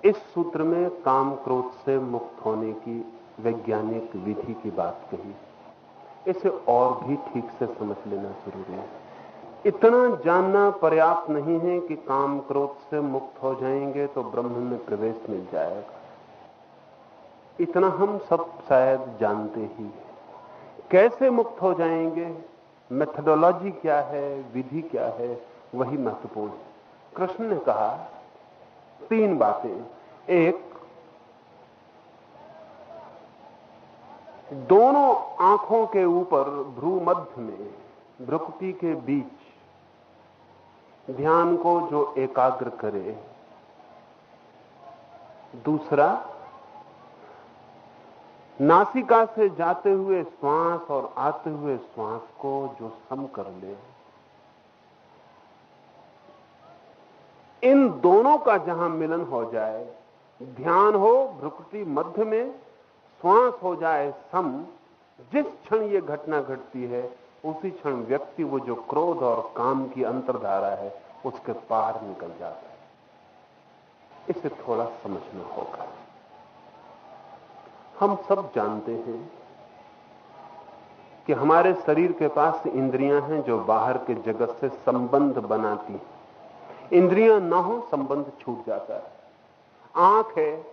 इस सूत्र में काम क्रोध से मुक्त होने की वैज्ञानिक विधि की बात कही। इसे और भी ठीक से समझ लेना जरूरी है। इतना जानना पर्याप्त नहीं है कि काम क्रोध से मुक्त हो जाएंगे तो ब्रह्म में प्रवेश मिल जाएगा। इतना हम सब शायद जानते ही हैं। कैसे मुक्त हो जाएंगे, मेथडोलॉजी क्या है, विधि क्या है, वही महत्वपूर्ण है। कृष्ण ने कहा 3 बातें। एक, दोनों आंखों के ऊपर भ्रू मध्य में, भ्रुकुटी के बीच ध्यान को जो एकाग्र करे। दूसरा, नासिका से जाते हुए श्वास और आते हुए श्वास को जो सम कर ले। इन दोनों का जहां मिलन हो जाए, ध्यान हो भ्रुकुटी मध्य में, श्वास हो जाए सम, जिस क्षण ये घटना घटती है उसी क्षण व्यक्ति वो जो क्रोध और काम की अंतर्धारा है उसके पार निकल जाता है। इसे थोड़ा समझना होगा। हम सब जानते हैं कि हमारे शरीर के पास इंद्रियां हैं जो बाहर के जगत से संबंध बनाती हैं। इंद्रियां ना हो संबंध छूट जाता है। आंख है,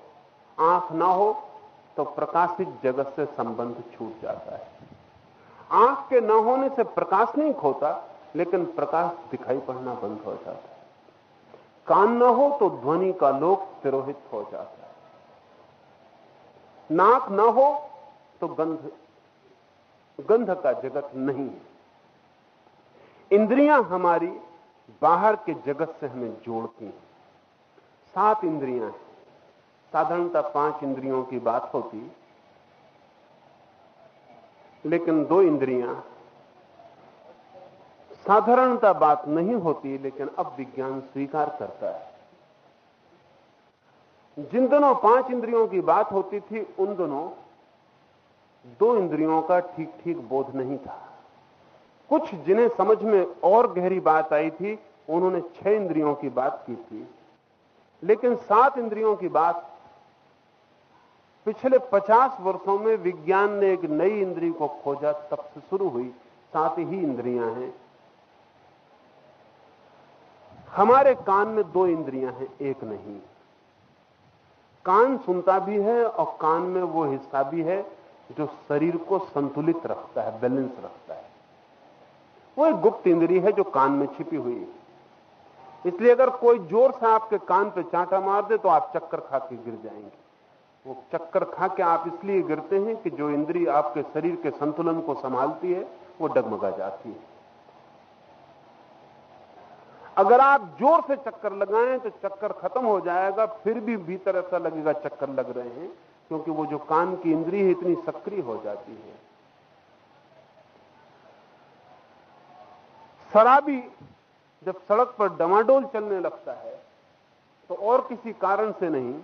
आंख ना हो तो प्रकाशित जगत से संबंध छूट जाता है। आंख के ना होने से प्रकाश नहीं खोता, लेकिन प्रकाश दिखाई पड़ना बंद हो जाता है। कान ना हो तो ध्वनि का लोक तिरोहित हो जाता है। नाक ना हो तो गंध का जगत नहीं है। इंद्रियां हमारी बाहर के जगत से हमें जोड़ती हैं। 7 इंद्रियां हैं। साधारणतः 5 इंद्रियों की बात होती, लेकिन 2 इंद्रियां साधारणतः बात नहीं होती, लेकिन अब विज्ञान स्वीकार करता है। जिन दिनों 5 इंद्रियों की बात होती थी उन दिनों 2 इंद्रियों का ठीक ठीक बोध नहीं था। कुछ जिन्हें समझ में और गहरी बात आई थी उन्होंने 6 इंद्रियों की बात की थी, लेकिन 7 इंद्रियों की बात पिछले 50 वर्षों में विज्ञान ने एक नई इंद्रिय को खोजा, तब से शुरू हुई। 7 ही इंद्रियां हैं। हमारे कान में 2 इंद्रियां हैं, एक नहीं। कान सुनता भी है और कान में वो हिस्सा भी है जो शरीर को संतुलित रखता है, बैलेंस रखता है। वो एक गुप्त इंद्रिय है जो कान में छिपी हुई है। इसलिए अगर कोई जोर से आपके कान पे चांटा मार दे तो आप चक्कर खा के गिर जाएंगे। वो चक्कर खा के आप इसलिए गिरते हैं कि जो इंद्रिय आपके शरीर के संतुलन को संभालती है वो डगमगा जाती है। अगर आप जोर से चक्कर लगाएं तो चक्कर खत्म हो जाएगा, फिर भी भीतर ऐसा लगेगा चक्कर लग रहे हैं, क्योंकि वो जो कान की इंद्रिय है इतनी सक्रिय हो जाती है। शराबी जब सड़क पर डमाडोल चलने लगता है तो और किसी कारण से नहीं,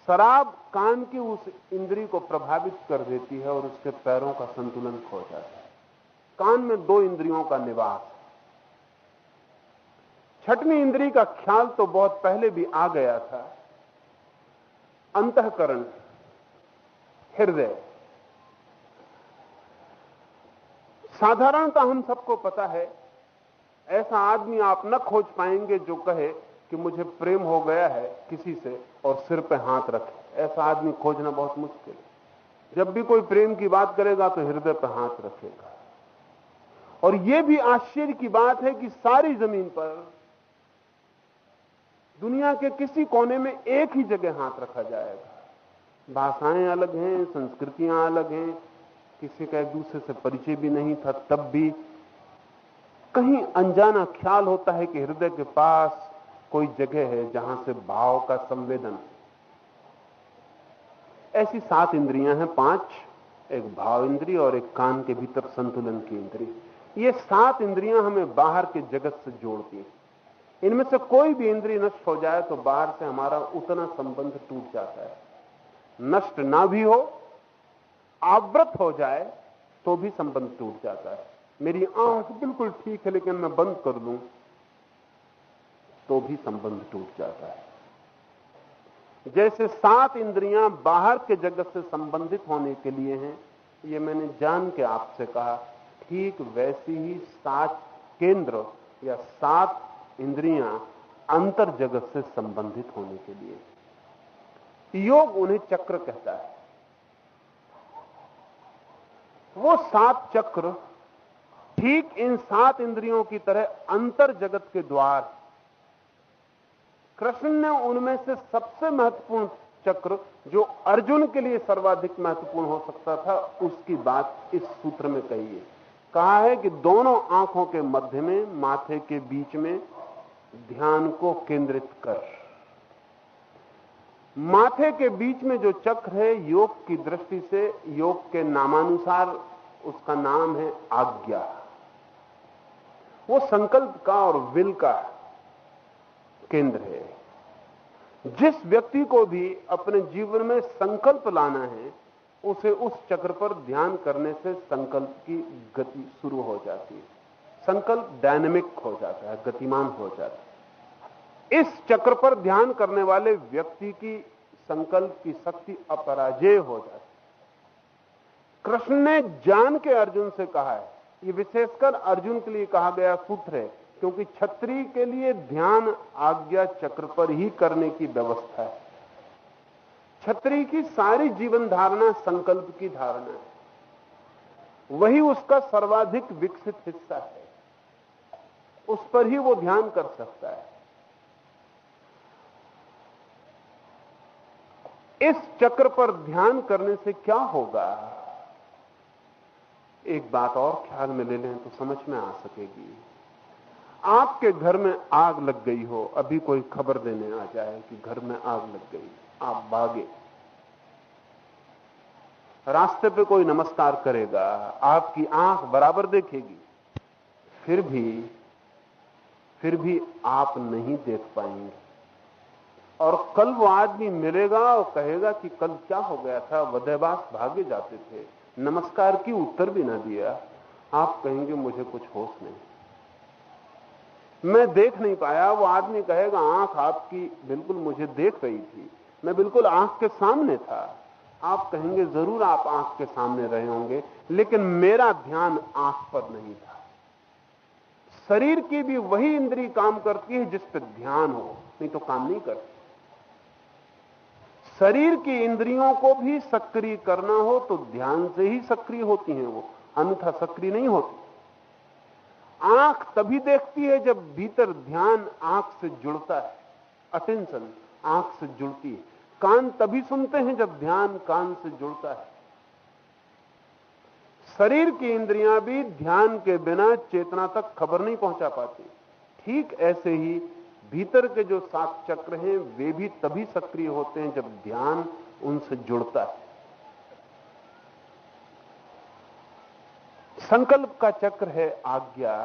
शराब कान की उस इंद्रिय को प्रभावित कर देती है और उसके पैरों का संतुलन खो जाता है। कान में 2 इंद्रियों का निवास। छठवीं इंद्रिय का ख्याल तो बहुत पहले भी आ गया था। अंतःकरण, हृदय। साधारणतः हम सबको पता है, ऐसा आदमी आप न खोज पाएंगे जो कहे कि मुझे प्रेम हो गया है किसी से और सिर पे हाथ रखे। ऐसा आदमी खोजना बहुत मुश्किल है। जब भी कोई प्रेम की बात करेगा तो हृदय पे हाथ रखेगा। और यह भी आश्चर्य की बात है कि सारी जमीन पर, दुनिया के किसी कोने में एक ही जगह हाथ रखा जाएगा। भाषाएं अलग हैं, संस्कृतियां अलग हैं, किसी का एक दूसरे से परिचय भी नहीं था, तब भी कहीं अनजाना ख्याल होता है कि हृदय के पास कोई जगह है जहां से भाव का संवेदन। ऐसी 7 इंद्रियां हैं, 5, एक भाव इंद्रिय और एक कान के भीतर संतुलन की इंद्रिय। ये 7 इंद्रियां हमें बाहर के जगत से जोड़ती हैं। इनमें से कोई भी इंद्रिय नष्ट हो जाए तो बाहर से हमारा उतना संबंध टूट जाता है। नष्ट ना भी हो, आवृत हो जाए तो भी संबंध टूट जाता है। मेरी आंख बिल्कुल ठीक है लेकिन मैं बंद कर दूं तो भी संबंध टूट जाता है। जैसे 7 इंद्रियां बाहर के जगत से संबंधित होने के लिए हैं, ये मैंने जान के आपसे कहा, ठीक वैसी ही 7 केंद्र या 7 इंद्रियां अंतर जगत से संबंधित होने के लिए। योग उन्हें चक्र कहता है। वो 7 चक्र ठीक इन 7 इंद्रियों की तरह अंतर जगत के द्वार। कृष्ण ने उनमें से सबसे महत्वपूर्ण चक्र, जो अर्जुन के लिए सर्वाधिक महत्वपूर्ण हो सकता था, उसकी बात इस सूत्र में कही है। कहा है कि दोनों आंखों के मध्य में, माथे के बीच में ध्यान को केंद्रित कर। माथे के बीच में जो चक्र है, योग की दृष्टि से, योग के नामानुसार उसका नाम है आज्ञा। वो संकल्प का और विल का केंद्र है। जिस व्यक्ति को भी अपने जीवन में संकल्प लाना है, उसे उस चक्र पर ध्यान करने से संकल्प की गति शुरू हो जाती है। संकल्प डायनेमिक हो जाता है, गतिमान हो जाता है। इस चक्र पर ध्यान करने वाले व्यक्ति की संकल्प की शक्ति अपराजेय हो जाती है। कृष्ण ने जान के अर्जुन से कहा है, ये विशेषकर अर्जुन के लिए कहा गया सूत्र है, क्योंकि क्षत्रिय के लिए ध्यान आज्ञा चक्र पर ही करने की व्यवस्था है। क्षत्रिय की सारी जीवन धारणा संकल्प की धारणा है, वही उसका सर्वाधिक विकसित हिस्सा है, उस पर ही वो ध्यान कर सकता है। इस चक्र पर ध्यान करने से क्या होगा, एक बात और ख्याल में ले लें तो समझ में आ सकेगी। आपके घर में आग लग गई हो, अभी कोई खबर देने आ जाए कि घर में आग लग गई, आप भागे, रास्ते पे कोई नमस्कार करेगा, आपकी आंख बराबर देखेगी, फिर भी आप नहीं देख पाएंगे। और कल वो आदमी मिलेगा और कहेगा कि कल क्या हो गया था, वदैवास भागे जाते थे, नमस्कार की उत्तर भी ना दिया। आप कहेंगे मुझे कुछ होश नहीं, मैं देख नहीं पाया। वो आदमी कहेगा आंख आपकी बिल्कुल मुझे देख रही थी, मैं बिल्कुल आंख के सामने था। आप कहेंगे जरूर आप आंख के सामने रहे होंगे, लेकिन मेरा ध्यान आंख पर नहीं था। शरीर की भी वही इंद्रिय काम करती है जिस पर ध्यान हो, नहीं तो काम नहीं करती। शरीर की इंद्रियों को भी सक्रिय करना हो तो ध्यान से ही सक्रिय होती हैं वो, अन्यथा सक्रिय नहीं होती। आंख तभी देखती है जब भीतर ध्यान आंख से जुड़ता है, अटेंशन आंख से जुड़ती है। कान तभी सुनते हैं जब ध्यान कान से जुड़ता है। शरीर की इंद्रियां भी ध्यान के बिना चेतना तक खबर नहीं पहुंचा पाती। ठीक ऐसे ही भीतर के जो 7 चक्र हैं, वे भी तभी सक्रिय होते हैं जब ध्यान उनसे जुड़ता है। संकल्प का चक्र है आज्ञा।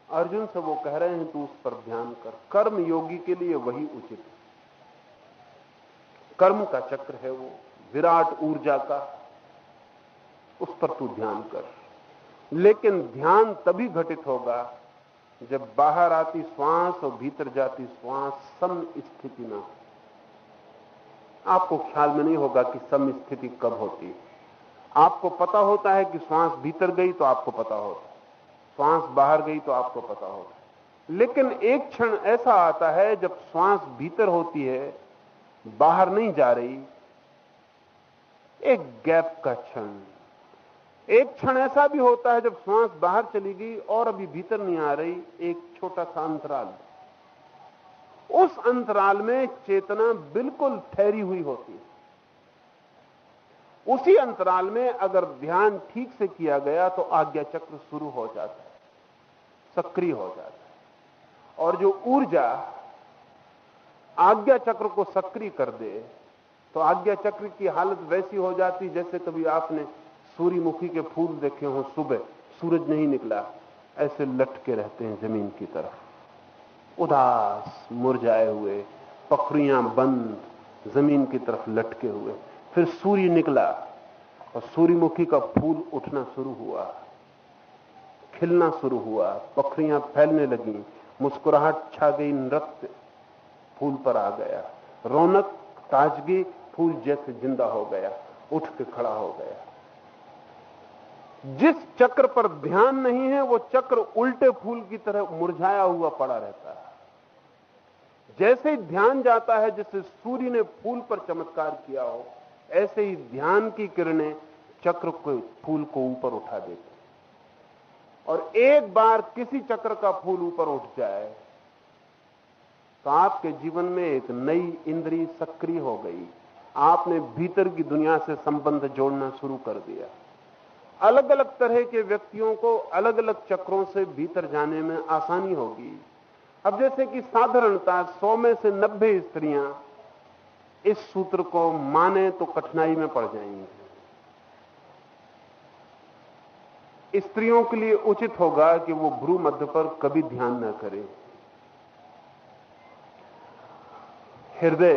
अर्जुन से वो कह रहे हैं तू उस पर ध्यान कर। कर्म योगी के लिए वही उचित है। कर्म का चक्र है वो विराट ऊर्जा का, उस पर तू ध्यान कर। लेकिन ध्यान तभी घटित होगा जब बाहर आती श्वास और भीतर जाती श्वास सम स्थिति ना हो। आपको ख्याल में नहीं होगा कि सम स्थिति कब होती है। आपको पता होता है कि श्वास भीतर गई तो आपको पता होता है, श्वास बाहर गई तो आपको पता होता है। लेकिन एक क्षण ऐसा आता है जब श्वास भीतर होती है, बाहर नहीं जा रही, एक गैप का क्षण। एक क्षण ऐसा भी होता है जब श्वास बाहर चली गई और अभी भीतर नहीं आ रही, एक छोटा सा अंतराल। उस अंतराल में चेतना बिल्कुल ठहरी हुई होती है। उसी अंतराल में अगर ध्यान ठीक से किया गया तो आज्ञा चक्र शुरू हो जाता है, सक्रिय हो जाता है। और जो ऊर्जा आज्ञा चक्र को सक्रिय कर दे तो आज्ञा चक्र की हालत वैसी हो जाती जैसे कभी आपने सूर्यमुखी के फूल देखे हो, सुबह सूरज नहीं निकला, ऐसे लटके रहते हैं जमीन की तरफ, उदास मुरझाए हुए, पखरियां बंद, जमीन की तरफ लटके हुए। फिर सूर्य निकला और सूर्यमुखी का फूल उठना शुरू हुआ, खिलना शुरू हुआ, पखरियां फैलने लगी, मुस्कुराहट छा गई, नृत्य फूल पर आ गया। रौनक, ताजगी, फूल जैसे जिंदा हो गया, उठ के खड़ा हो गया। जिस चक्र पर ध्यान नहीं है वो चक्र उल्टे फूल की तरह मुरझाया हुआ पड़ा रहता है। जैसे ही ध्यान जाता है, जैसे सूर्य ने फूल पर चमत्कार किया हो, ऐसे ही ध्यान की किरणें चक्र को, फूल को ऊपर उठा देती। और एक बार किसी चक्र का फूल ऊपर उठ जाए तो आपके जीवन में एक नई इंद्रिय सक्रिय हो गई। आपने भीतर की दुनिया से संबंध जोड़ना शुरू कर दिया। अलग अलग तरह के व्यक्तियों को अलग अलग चक्रों से भीतर जाने में आसानी होगी। अब जैसे कि साधारणतः 100 में से 90 स्त्रियां इस सूत्र को माने तो कठिनाई में पड़ जाएंगी। स्त्रियों के लिए उचित होगा कि वो भ्रू मध्य पर कभी ध्यान न करें, हृदय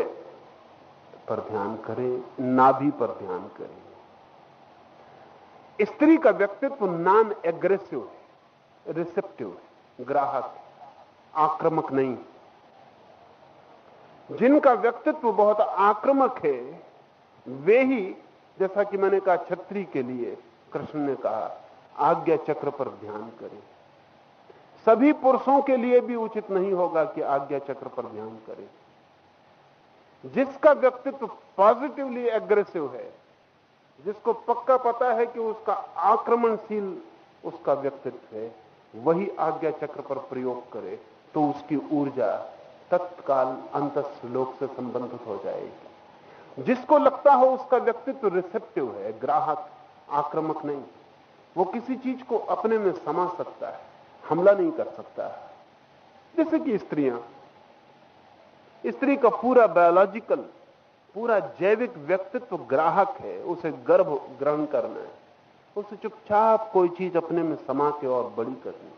पर ध्यान करें, नाभि पर ध्यान करें। स्त्री का व्यक्तित्व नॉन एग्रेसिव है, रिसेप्टिव है, ग्राहक, आक्रामक नहीं। जिनका व्यक्तित्व बहुत आक्रामक है वे ही, जैसा कि मैंने कहा छत्री के लिए कृष्ण ने कहा आज्ञा चक्र पर ध्यान करें। सभी पुरुषों के लिए भी उचित नहीं होगा कि आज्ञा चक्र पर ध्यान करें। जिसका व्यक्तित्व पॉजिटिवली एग्रेसिव है, जिसको पक्का पता है कि उसका आक्रमणशील उसका व्यक्तित्व है, वही आज्ञा चक्र पर प्रयोग करे तो उसकी ऊर्जा तत्काल अंतस्लोक से संबंधित हो जाएगी। जिसको लगता हो उसका व्यक्तित्व रिसेप्टिव है, ग्राहक, आक्रामक नहीं, वो किसी चीज को अपने में समा सकता है, हमला नहीं कर सकता। जैसे कि स्त्री का पूरा बायोलॉजिकल, पूरा जैविक व्यक्तित्व ग्राहक है, उसे गर्भ ग्रहण करना है, उसे चुपचाप कोई चीज अपने में समा के और बड़ी करनी।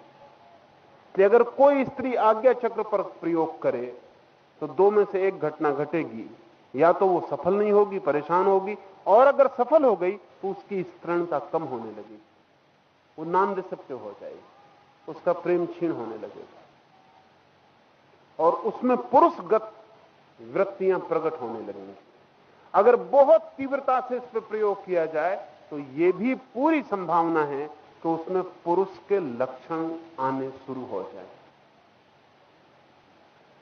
कि अगर कोई स्त्री आज्ञा चक्र पर प्रयोग करे तो 2 में से 1 घटना घटेगी, या तो वो सफल नहीं होगी, परेशान होगी, और अगर सफल हो गई तो उसकी स्तृणता कम होने लगेगी, वो नॉन रिसेप्टिव हो जाएगी, उसका प्रेम क्षीण होने लगेगा और उसमें पुरुषगत वृत्तियां प्रकट होने लगेंगी। अगर बहुत तीव्रता से इस पर प्रयोग किया जाए तो यह भी पूरी संभावना है कि उसमें पुरुष के लक्षण आने शुरू हो जाए।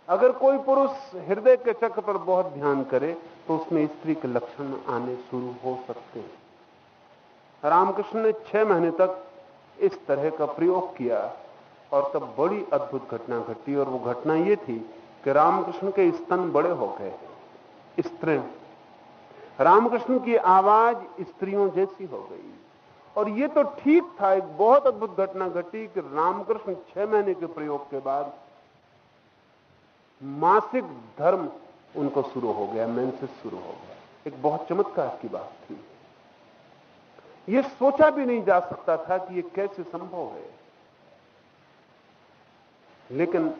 अगर कोई पुरुष हृदय के चक्र पर बहुत ध्यान करे तो उसमें स्त्री के लक्षण आने शुरू हो सकते हैं। रामकृष्ण ने 6 महीने तक इस तरह का प्रयोग किया और तब बड़ी अद्भुत घटना घटी, और वो घटना ये थी कि रामकृष्ण के स्तन बड़े हो गए, स्त्री। रामकृष्ण की आवाज स्त्रियों जैसी हो गई। और ये तो ठीक था, एक बहुत अद्भुत घटना घटी कि रामकृष्ण 6 महीने के प्रयोग के बाद मासिक धर्म उनको शुरू हो गया, मेंसेस शुरू हो गया। एक बहुत चमत्कार की बात थी, यह सोचा भी नहीं जा सकता था कि यह कैसे संभव है। लेकिन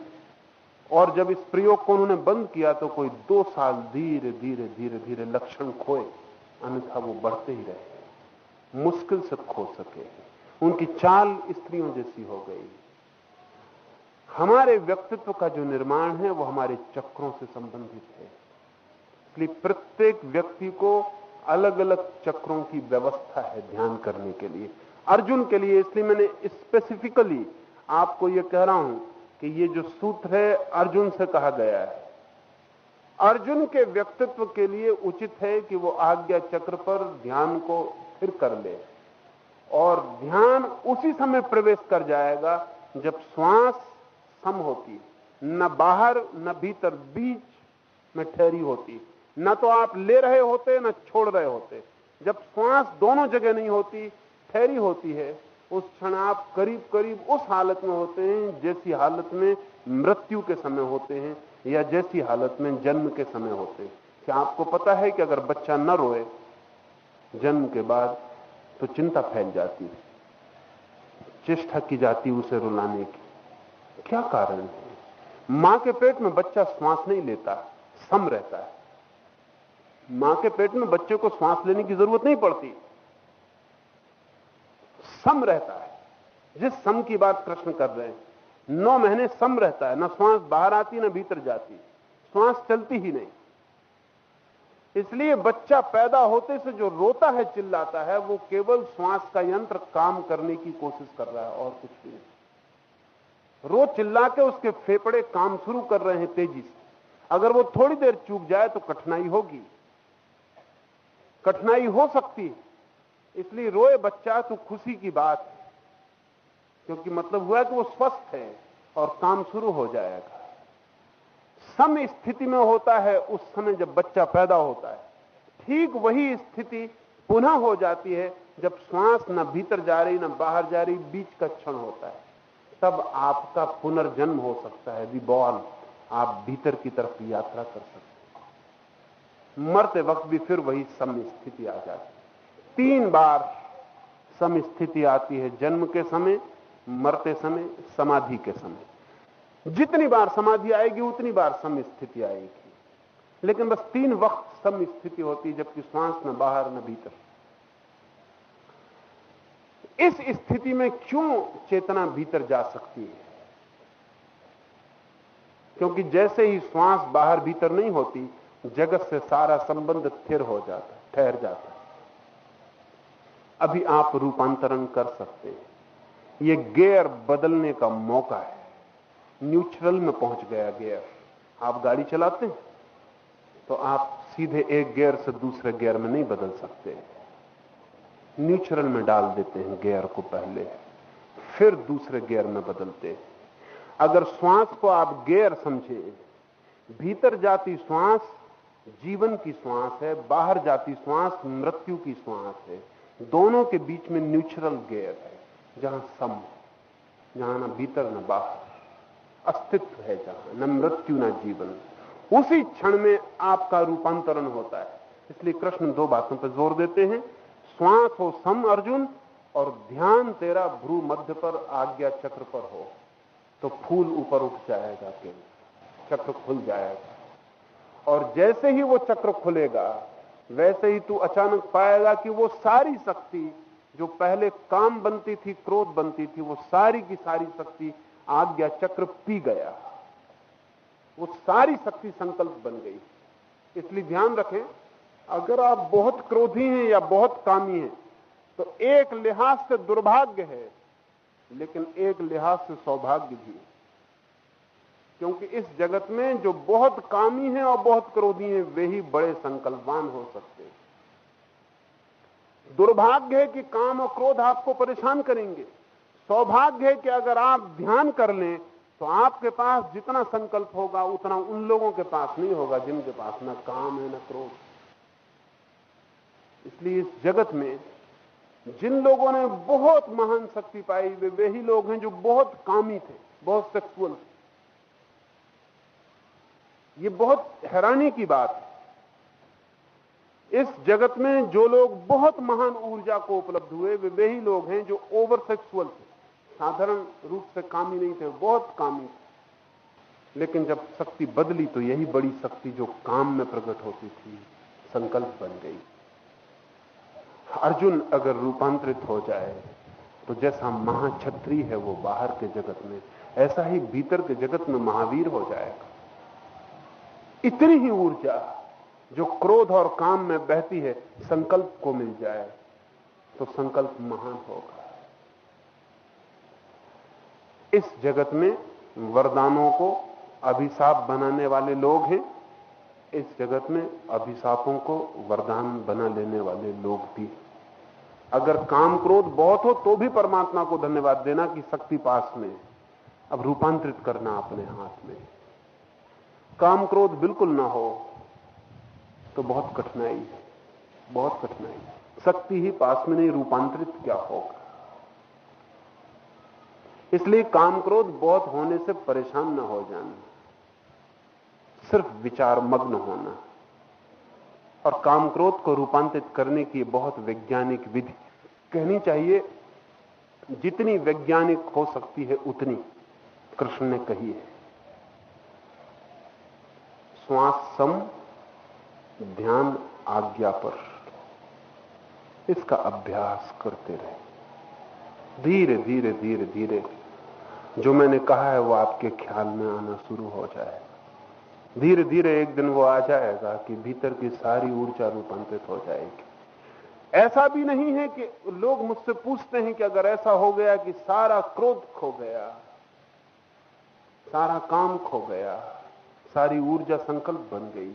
और जब इस प्रयोग को उन्होंने बंद किया तो कोई 2 साल धीरे धीरे धीरे धीरे लक्षण खोए, अन्यथा वो बढ़ते ही रहे, मुश्किल से खो सके। उनकी चाल स्त्रियों जैसी हो गई। हमारे व्यक्तित्व का जो निर्माण है वो हमारे चक्रों से संबंधित है, इसलिए प्रत्येक व्यक्ति को अलग अलग चक्रों की व्यवस्था है ध्यान करने के लिए। अर्जुन के लिए इसलिए मैंने स्पेसिफिकली आपको यह कह रहा हूं कि ये जो सूत्र है अर्जुन से कहा गया है। अर्जुन के व्यक्तित्व के लिए उचित है कि वो आज्ञा चक्र पर ध्यान को स्थिर कर ले, और ध्यान उसी समय प्रवेश कर जाएगा जब श्वास सम होती, न बाहर न भीतर, बीच में ठहरी होती। न तो आप ले रहे होते न छोड़ रहे होते। जब श्वास दोनों जगह नहीं होती, ठहरी होती है, उस क्षण आप करीब करीब उस हालत में होते हैं जैसी हालत में मृत्यु के समय होते हैं या जैसी हालत में जन्म के समय होते हैं। क्या आपको पता है कि अगर बच्चा न रोए जन्म के बाद तो चिंता फैल जाती है, चेष्टा की जाती उसे रुलाने की। क्या कारण है? मां के पेट में बच्चा श्वास नहीं लेता, सम रहता है। मां के पेट में बच्चे को श्वास लेने की जरूरत नहीं पड़ती, सम रहता है। जिस सम की बात कृष्ण कर रहे हैं, 9 महीने सम रहता है, न श्वास बाहर आती न भीतर जाती, श्वास चलती ही नहीं। इसलिए बच्चा पैदा होते से जो रोता है, चिल्लाता है, वो केवल श्वास का यंत्र काम करने की कोशिश कर रहा है और कुछ नहीं। रो चिल्ला के उसके फेफड़े काम शुरू कर रहे हैं तेजी से। अगर वो थोड़ी देर चूक जाए तो कठिनाई होगी, कठिनाई हो सकती है। इसलिए रोए बच्चा तो खुशी की बात है, क्योंकि मतलब हुआ कि वो स्वस्थ है और काम शुरू हो जाएगा। सम स्थिति में होता है उस समय जब बच्चा पैदा होता है। ठीक वही स्थिति पुनः हो जाती है जब श्वास न भीतर जा रही न बाहर जा रही, बीच का क्षण होता है। तब आपका पुनर्जन्म हो सकता है, रिबॉर्न। आप भीतर की तरफ यात्रा कर सकते हैं। मरते वक्त भी फिर वही सम स्थिति आ जाती है। 3 बार सम स्थिति आती है, जन्म के समय, मरते समय, समाधि के समय। जितनी बार समाधि आएगी उतनी बार सम स्थिति आएगी, लेकिन बस 3 वक्त सम स्थिति होती है, जबकि श्वास न बाहर न भीतर। इस स्थिति में क्यों चेतना भीतर जा सकती है? क्योंकि जैसे ही श्वास बाहर भीतर नहीं होती, जगत से सारा संबंध स्थिर हो जाता है, ठहर जाता है। अभी आप रूपांतरण कर सकते हैं। ये गियर बदलने का मौका है। न्यूट्रल में पहुंच गया गियर। आप गाड़ी चलाते हैं तो आप सीधे एक गियर से दूसरे गियर में नहीं बदल सकते, न्यूट्रल में डाल देते हैं गियर को पहले, फिर दूसरे गियर में बदलते हैं। अगर श्वास को आप गियर समझें, भीतर जाती श्वास जीवन की श्वास है, बाहर जाती श्वास मृत्यु की श्वास है। दोनों के बीच में न्यूट्रल गियर है, जहां सम, जहां ना भीतर न बाहर, अस्तित्व है, जहां न मृत्यु न जीवन। उसी क्षण में आपका रूपांतरण होता है। इसलिए कृष्ण 2 बातों पर जोर देते हैं। श्वास हो सम अर्जुन, और ध्यान तेरा भ्रू मध्य पर, आज्ञा चक्र पर हो, तो फूल ऊपर उठ जाएगा, केवल चक्र खुल जाएगा। और जैसे ही वो चक्र खुलेगा, वैसे ही तू अचानक पाएगा कि वो सारी शक्ति जो पहले काम बनती थी, क्रोध बनती थी, वो सारी की सारी शक्ति आज्ञा चक्र पी गया। वो सारी शक्ति संकल्प बन गई। इसलिए ध्यान रखें, अगर आप बहुत क्रोधी हैं या बहुत कामी हैं, तो एक लिहाज से दुर्भाग्य है, लेकिन एक लिहाज से सौभाग्य भी है। क्योंकि इस जगत में जो बहुत कामी हैं और बहुत क्रोधी हैं, वे ही बड़े संकल्पवान हो सकते हैं। दुर्भाग्य है कि काम और क्रोध आपको परेशान करेंगे। सौभाग्य है कि अगर आप ध्यान कर लें तो आपके पास जितना संकल्प होगा उतना उन लोगों के पास नहीं होगा जिनके पास न काम है न क्रोध। इसलिए इस जगत में जिन लोगों ने बहुत महान शक्ति पाई, वे ही लोग हैं जो बहुत कामी थे, बहुत सेक्सुअल थे। ये बहुत हैरानी की बात है। इस जगत में जो लोग बहुत महान ऊर्जा को उपलब्ध हुए, वे ही लोग हैं जो ओवर सेक्सुअल थे, साधारण रूप से कामी नहीं थे, बहुत कामी थे। लेकिन जब शक्ति बदली तो यही बड़ी शक्ति जो काम में प्रकट होती थी, संकल्प बन गई। अर्जुन अगर रूपांतरित हो जाए तो जैसा महाक्षत्रिय है वो बाहर के जगत में, ऐसा ही भीतर के जगत में महावीर हो जाएगा। इतनी ही ऊर्जा जो क्रोध और काम में बहती है, संकल्प को मिल जाए तो संकल्प महान होगा। इस जगत में वरदानों को अभिशाप बनाने वाले लोग हैं, इस जगत में अभिशापों को वरदान बना लेने वाले लोग भी। अगर काम क्रोध बहुत हो तो भी परमात्मा को धन्यवाद देना कि शक्ति पास में, अब रूपांतरित करना अपने हाथ में। काम क्रोध बिल्कुल ना हो तो बहुत कठिनाई है, बहुत कठिनाई। शक्ति ही पास में नहीं, रूपांतरित क्या होगा। इसलिए काम क्रोध बहुत होने से परेशान ना हो जाना, सिर्फ विचार मग्न होना। और काम क्रोध को रूपांतरित करने की बहुत वैज्ञानिक विधि कहनी चाहिए, जितनी वैज्ञानिक हो सकती है उतनी कृष्ण ने कही है। श्वास सम, ध्यान आज्ञा पर, इसका अभ्यास करते रहे। धीरे धीरे धीरे धीरे जो मैंने कहा है वो आपके ख्याल में आना शुरू हो जाए। धीरे धीरे एक दिन वो आ जाएगा कि भीतर की सारी ऊर्जा रूपांतरित हो जाएगी। ऐसा भी नहीं है कि लोग मुझसे पूछते हैं कि अगर ऐसा हो गया कि सारा क्रोध खो गया, सारा काम खो गया, सारी ऊर्जा संकल्प बन गई,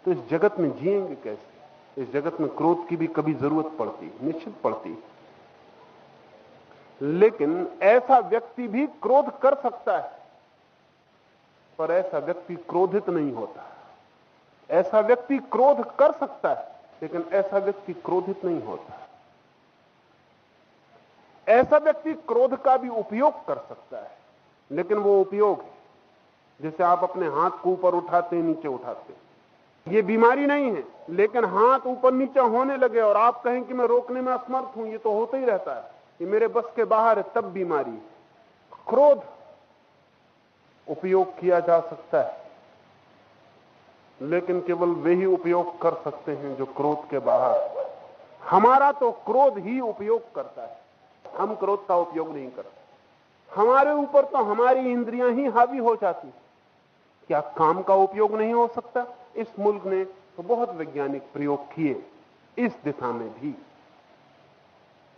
तो इस जगत में जिएंगे कैसे? इस जगत में क्रोध की भी कभी जरूरत पड़ती, निश्चित पड़ती। लेकिन ऐसा व्यक्ति भी क्रोध कर सकता है, पर ऐसा व्यक्ति क्रोधित नहीं होता। ऐसा व्यक्ति क्रोध कर सकता है, लेकिन ऐसा व्यक्ति क्रोधित नहीं होता। ऐसा व्यक्ति क्रोध का भी उपयोग कर सकता है, लेकिन वो उपयोग है जैसे आप अपने हाथ को ऊपर उठाते हैं, नीचे उठाते हैं। ये बीमारी नहीं है, लेकिन हाथ ऊपर नीचे होने लगे और आप कहें कि मैं रोकने में असमर्थ हूं, ये तो होता ही रहता है, ये मेरे बस के बाहर है, तब बीमारी है। क्रोध उपयोग किया जा सकता है, लेकिन केवल वे ही उपयोग कर सकते हैं जो क्रोध के बाहर। हमारा तो क्रोध ही उपयोग करता है, हम क्रोध का उपयोग नहीं करते। हमारे ऊपर तो हमारी इंद्रियां ही हावी हो जाती। क्या काम का उपयोग नहीं हो सकता? इस मुल्क ने तो बहुत वैज्ञानिक प्रयोग किए इस दिशा में भी।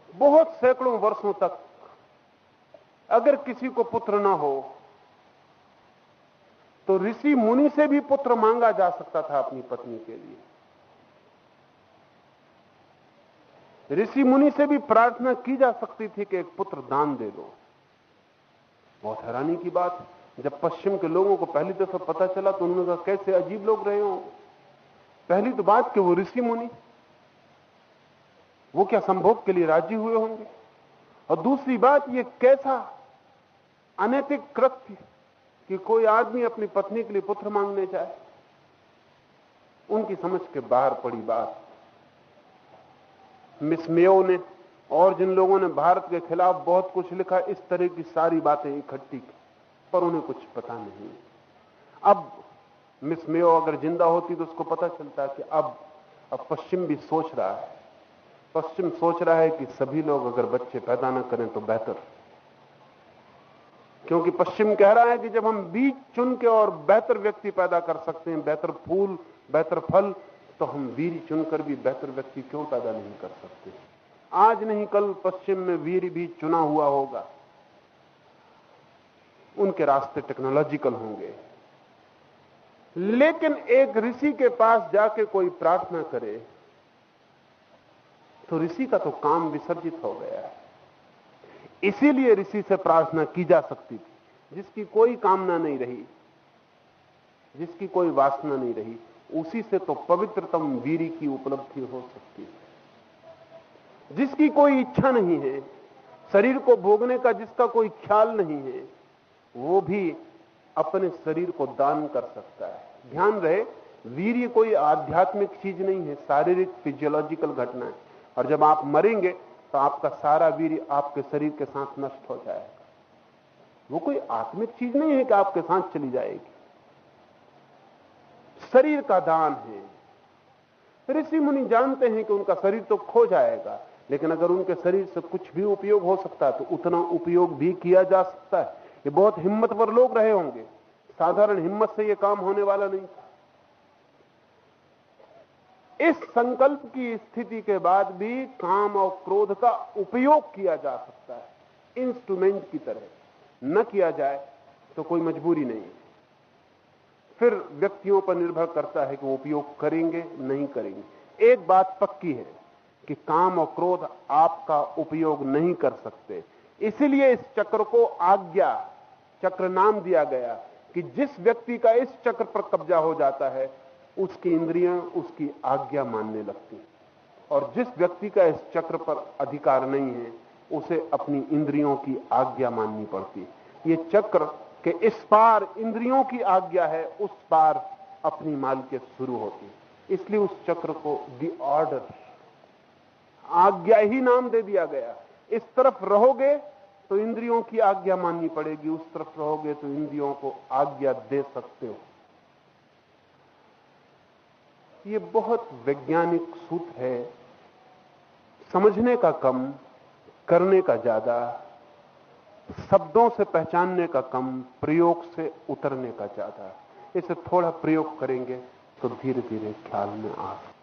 बहुत सैकड़ों वर्षों तक अगर किसी को पुत्र ना हो तो ऋषि मुनि से भी पुत्र मांगा जा सकता था अपनी पत्नी के लिए। ऋषि मुनि से भी प्रार्थना की जा सकती थी कि एक पुत्र दान दे दो। बहुत हैरानी की बात है, जब पश्चिम के लोगों को पहली दफा पता चला तो उन्होंने कहा कैसे अजीब लोग रहे हो। पहली तो बात कि वो ऋषि मुनि, वो क्या संभोग के लिए राजी हुए होंगे? और दूसरी बात, ये कैसा अनैतिक कृत्य कि कोई आदमी अपनी पत्नी के लिए पुत्र मांगने जाए। उनकी समझ के बाहर पड़ी बात। मिस मेयो ने और जिन लोगों ने भारत के खिलाफ बहुत कुछ लिखा, इस तरह की सारी बातें इकट्ठी की, पर उन्हें कुछ पता नहीं। अब मिस मेयो अगर जिंदा होती तो उसको पता चलता कि अब पश्चिम भी सोच रहा है। पश्चिम सोच रहा है कि सभी लोग अगर बच्चे पैदा न करें तो बेहतर, क्योंकि पश्चिम कह रहा है कि जब हम बीज चुन के और बेहतर व्यक्ति पैदा कर सकते हैं, बेहतर फूल, बेहतर फल, तो हम वीर चुनकर भी बेहतर व्यक्ति क्यों पैदा नहीं कर सकते? आज नहीं कल पश्चिम में वीर भी चुना हुआ होगा। उनके रास्ते टेक्नोलॉजिकल होंगे। लेकिन एक ऋषि के पास जाके कोई प्रार्थना करे तो ऋषि का तो काम विसर्जित हो गया है। इसीलिए ऋषि से प्रार्थना की जा सकती थी। जिसकी कोई कामना नहीं रही, जिसकी कोई वासना नहीं रही, उसी से तो पवित्रतम वीरी की उपलब्धि हो सकती है। जिसकी कोई इच्छा नहीं है, शरीर को भोगने का जिसका कोई ख्याल नहीं है, वो भी अपने शरीर को दान कर सकता है। ध्यान रहे, वीर्य कोई आध्यात्मिक चीज नहीं है, शारीरिक फिजियोलॉजिकल घटना है। और जब आप मरेंगे तो आपका सारा वीर्य आपके शरीर के साथ नष्ट हो जाएगा। वो कोई आत्मिक चीज नहीं है कि आपके साथ चली जाएगी। शरीर का दान है। ऋषि मुनि जानते हैं कि उनका शरीर तो खो जाएगा, लेकिन अगर उनके शरीर से कुछ भी उपयोग हो सकता है तो उतना उपयोग भी किया जा सकता है। ये बहुत हिम्मतवर लोग रहे होंगे, साधारण हिम्मत से ये काम होने वाला नहीं था। इस संकल्प की स्थिति के बाद भी काम और क्रोध का उपयोग किया जा सकता है, इंस्ट्रूमेंट की तरह। न किया जाए तो कोई मजबूरी नहीं, फिर व्यक्तियों पर निर्भर करता है कि वो उपयोग करेंगे नहीं करेंगे। एक बात पक्की है कि काम और क्रोध आपका उपयोग नहीं कर सकते। इसीलिए इस चक्र को आज्ञा चक्र नाम दिया गया कि जिस व्यक्ति का इस चक्र पर कब्जा हो जाता है उसकी इंद्रियां उसकी आज्ञा मानने लगती हैं, और जिस व्यक्ति का इस चक्र पर अधिकार नहीं है उसे अपनी इंद्रियों की आज्ञा माननी पड़ती है। ये चक्र के इस पार इंद्रियों की आज्ञा है, उस पार अपनी मालिकियत शुरू होती है। इसलिए उस चक्र को द ऑर्डर, आज्ञा ही नाम दे दिया गया। इस तरफ रहोगे तो इंद्रियों की आज्ञा माननी पड़ेगी, उस तरफ रहोगे तो इंद्रियों को आज्ञा दे सकते हो। ये बहुत वैज्ञानिक सूत्र है, समझने का कम, करने का ज्यादा, शब्दों से पहचानने का कम, प्रयोग से उतरने का ज्यादा। इसे थोड़ा प्रयोग करेंगे तो धीरे धीरे ख्याल में आ सकता है।